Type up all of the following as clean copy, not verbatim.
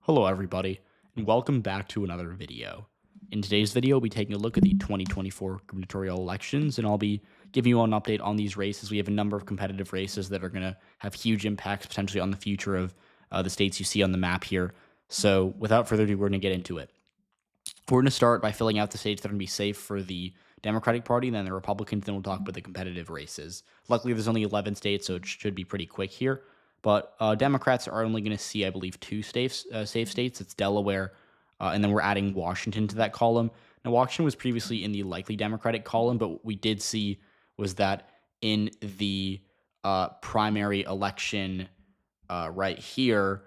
Hello everybody, and welcome back to another video. In today's video, we'll be taking a look at the 2024 gubernatorial elections, and I'll be giving you an update on these races. We have a number of competitive races that are going to have huge impacts potentially on the future of the states you see on the map here. So without further ado, we're going to get into it. We're going to start by filling out the states that are going to be safe for the Democratic Party, then the Republicans, then we'll talk about the competitive races. Luckily, there's only 11 states, so it should be pretty quick here. But Democrats are only going to see, I believe, two safe states. It's Delaware, and then we're adding Washington to that column. Now, Washington was previously in the likely Democratic column, but what we did see was that in the primary election right here,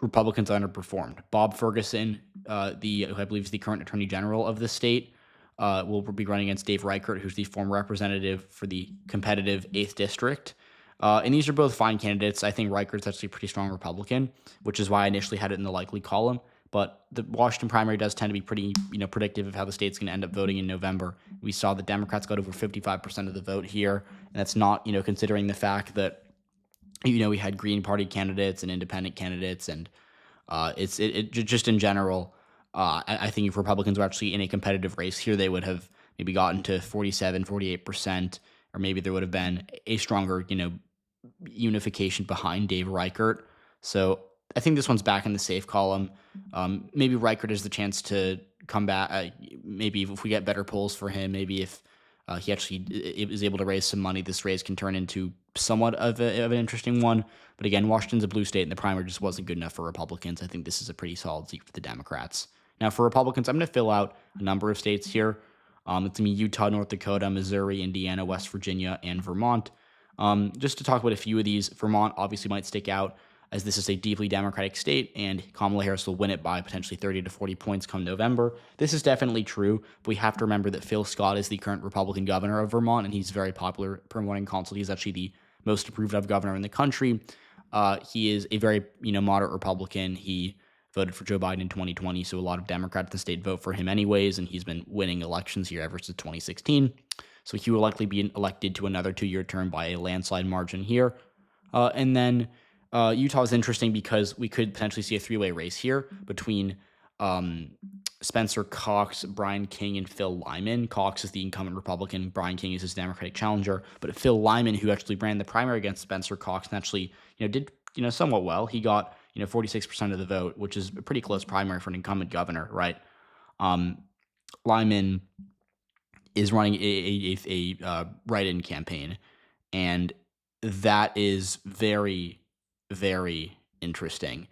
Republicans underperformed. Bob Ferguson, who I believe is the current Attorney General of the state, will be running against Dave Reichert, who's the former representative for the competitive 8th District. And these are both fine candidates. I think Reichert's actually a pretty strong Republican, which is why I initially had it in the likely column. But the Washington primary does tend to be pretty, predictive of how the state's going to end up voting in November. We saw the Democrats got over 55% of the vote here, and that's not, considering the fact that we had Green Party candidates and independent candidates, and it just in general, I think if Republicans were actually in a competitive race here, they would have maybe gotten to 47, 48%, or maybe there would have been a stronger, unification behind Dave Reichert. So I think this one's back in the safe column. Maybe Reichert has the chance to come back. Maybe if we get better polls for him, maybe if he actually is able to raise some money, this race can turn into somewhat of an interesting one. But again, Washington's a blue state, and the primary just wasn't good enough for Republicans. I think this is a pretty solid seat for the Democrats. Now, for Republicans, I'm going to fill out a number of states here. It's going to be Utah, North Dakota, Missouri, Indiana, West Virginia, and Vermont. Just to talk about a few of these, Vermont obviously might stick out as this is a deeply Democratic state, and Kamala Harris will win it by potentially 30 to 40 points come November. This is definitely true, but we have to remember that Phil Scott is the current Republican governor of Vermont, and he's very popular per Morning Consult. He's actually the most approved of governor in the country. He is a very moderate Republican. He voted for Joe Biden in 2020, so a lot of Democrats in the state vote for him anyways, and he's been winning elections here ever since 2016. So he will likely be elected to another 2-year term by a landslide margin here. And then Utah is interesting because we could potentially see a three-way race here between Spencer Cox, Brian King, and Phil Lyman. Cox is the incumbent Republican. Brian King is his Democratic challenger. But Phil Lyman, who actually ran the primary against Spencer Cox and actually did somewhat well. He got 46% of the vote, which is a pretty close primary for an incumbent governor, right? Lyman is running a write-in campaign, and that is very, very interesting.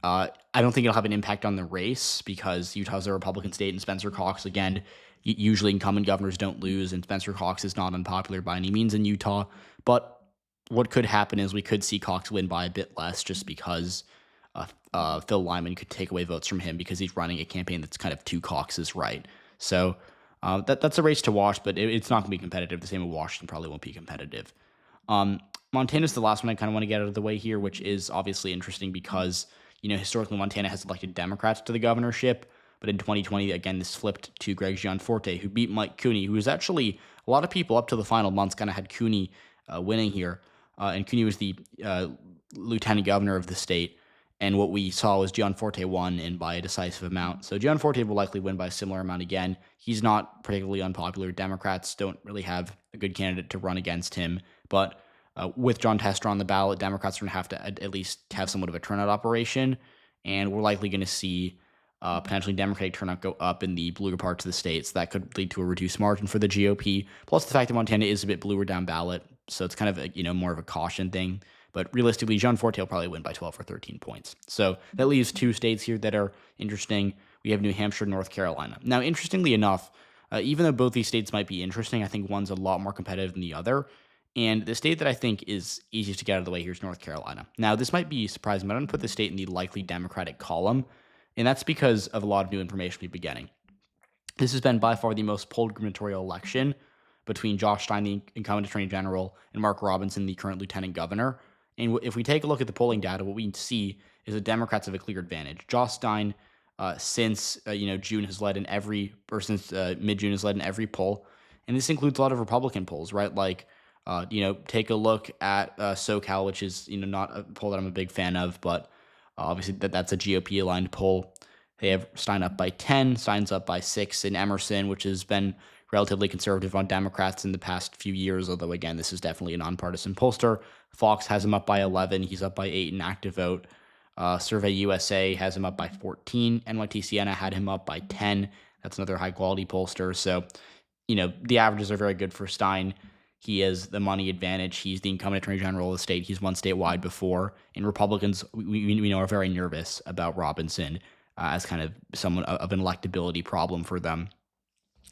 I don't think it'll have an impact on the race because Utah's a Republican state, and Spencer Cox, again, usually incumbent governors don't lose, and Spencer Cox is not unpopular by any means in Utah. But what could happen is we could see Cox win by a bit less just because Phil Lyman could take away votes from him because he's running a campaign that's kind of to Cox's right. So that's a race to watch, but it's not going to be competitive. The same with Washington probably won't be competitive. Montana's the last one I kind of want to get out of the way here, which is obviously interesting because, historically Montana has elected Democrats to the governorship, but in 2020, again, this flipped to Greg Gianforte, who beat Mike Cooney, who was actually, a lot of people up to the final months kind of had Cooney winning here, and Cooney was the lieutenant governor of the state, and what we saw was Gianforte won and by a decisive amount. So Gianforte will likely win by a similar amount again. He's not particularly unpopular. Democrats don't really have a good candidate to run against him, but with Jon Tester on the ballot, Democrats are going to have to at least have somewhat of a turnout operation, and we're likely going to see potentially Democratic turnout go up in the bluer parts of the state, so that could lead to a reduced margin for the GOP, plus the fact that Montana is a bit bluer down ballot, so it's kind of more of a caution thing. But realistically, Gianforte will probably win by 12 or 13 points. So that leaves two states here that are interesting. We have New Hampshire and North Carolina. Now, interestingly enough, even though both these states might be interesting, I think one's a lot more competitive than the other. And the state that I think is easiest to get out of the way here is North Carolina. Now, this might be surprising, but I'm going to put the state in the likely Democratic column, and that's because of a lot of new information we've been getting. This has been by far the most polled gubernatorial election between Josh Stein, the incumbent Attorney General, and Mark Robinson, the current Lieutenant Governor. And if we take a look at the polling data, what we see is the Democrats have a clear advantage. Josh Stein, since June has led in every, or since mid-June has led in every poll, and this includes a lot of Republican polls, right? Like, take a look at SoCal, which is not a poll that I'm a big fan of, but Obviously, that's a GOP aligned poll. They have Stein up by 10, Stein's up by 6 in Emerson, which has been relatively conservative on Democrats in the past few years, although, again, this is definitely a nonpartisan pollster. Fox has him up by 11. He's up by 8 in active vote. Survey USA has him up by 14. NYT Siena had him up by 10. That's another high-quality pollster. So, the averages are very good for Stein. He has the money advantage. He's the incumbent attorney general of the state. He's won statewide before. And Republicans, we know, are very nervous about Robinson as kind of someone of an electability problem for them.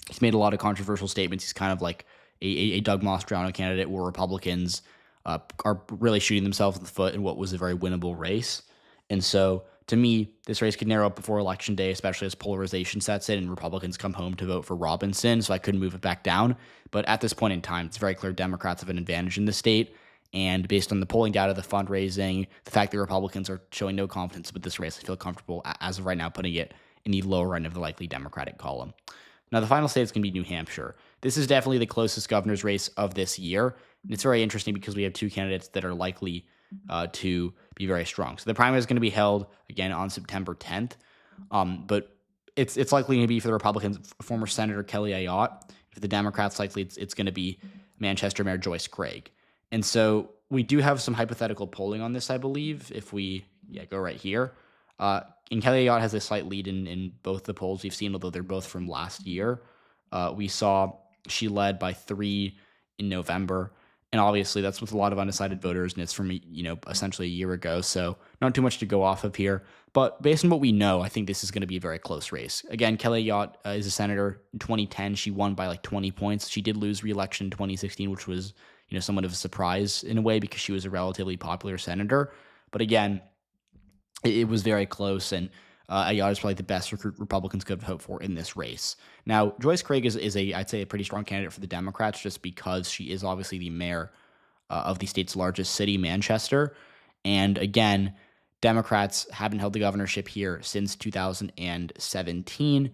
He's made a lot of controversial statements. He's kind of like a Doug Mastriano candidate where Republicans are really shooting themselves in the foot in what was a very winnable race. And so, to me, this race could narrow up before Election Day, especially as polarization sets in and Republicans come home to vote for Robinson, so I couldn't move it back down. But at this point in time, it's very clear Democrats have an advantage in the state, and based on the polling data, the fundraising, the fact that Republicans are showing no confidence with this race, I feel comfortable, as of right now, putting it in the lower end of the likely Democratic column. Now, the final state is going to be New Hampshire. This is definitely the closest governor's race of this year, and it's very interesting because we have two candidates that are likely to be very strong. So the primary is going to be held again on September 10th, but it's likely going to be for the Republicans, former Senator Kelly Ayotte. For the Democrats, likely it's going to be Manchester Mayor Joyce Craig. And so we do have some hypothetical polling on this, I believe. If we go right here, and Kelly Ayotte has a slight lead in both the polls we've seen, although they're both from last year. We saw she led by 3 in November. And obviously, that's with a lot of undecided voters, and it's from, essentially a year ago. So not too much to go off of here. But based on what we know, I think this is going to be a very close race. Again, Kelly Ayotte is a senator. In 2010, she won by like 20 points. She did lose re-election in 2016, which was, somewhat of a surprise in a way because she was a relatively popular senator. But again, it was very close, and Ayotte is probably the best recruit Republicans could hope for in this race. Now, Joyce Craig is I'd say a pretty strong candidate for the Democrats just because she is obviously the mayor of the state's largest city, Manchester. And again, Democrats haven't held the governorship here since 2017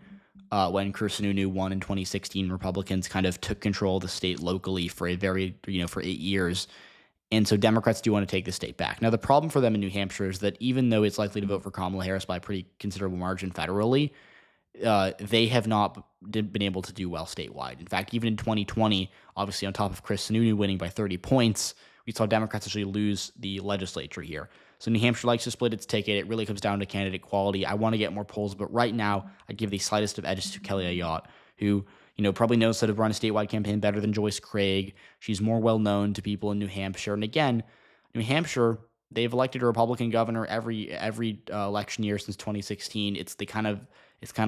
when Cruz won in 2016. Republicans kind of took control of the state locally for for 8 years. And so Democrats do want to take the state back. Now, the problem for them in New Hampshire is that even though it's likely to vote for Kamala Harris by a pretty considerable margin federally, they have not been able to do well statewide. In fact, even in 2020, obviously on top of Chris Sununu winning by 30 points, we saw Democrats actually lose the legislature here. So New Hampshire likes to split its ticket. It really comes down to candidate quality. I want to get more polls, but right now, I give the slightest of edges to Kelly Ayotte, who probably knows how to run a statewide campaign better than Joyce Craig. She's more well-known to people in New Hampshire. And again, New Hampshire, they've elected a Republican governor every election year since 2016. It's kind of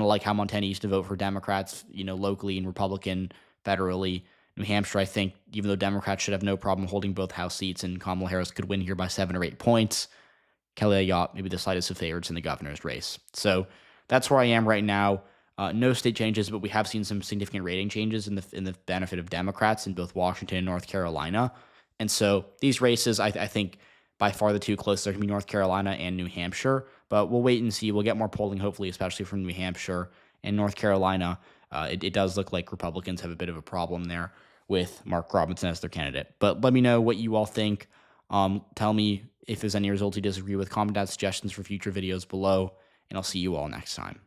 like how Montana used to vote for Democrats, locally and Republican federally. New Hampshire, I think, even though Democrats should have no problem holding both House seats and Kamala Harris could win here by 7 or 8 points, Kelly Ayotte maybe the slightest of favorites in the governor's race. So that's where I am right now. No state changes, but we have seen some significant rating changes in the benefit of Democrats in both Washington and North Carolina. And so these races, I think, by far the two closest are going to be North Carolina and New Hampshire. But we'll wait and see. We'll get more polling, hopefully, especially from New Hampshire and North Carolina. It does look like Republicans have a bit of a problem there with Mark Robinson as their candidate. But let me know what you all think. Tell me if there's any results you disagree with. Comment down suggestions for future videos below, and I'll see you all next time.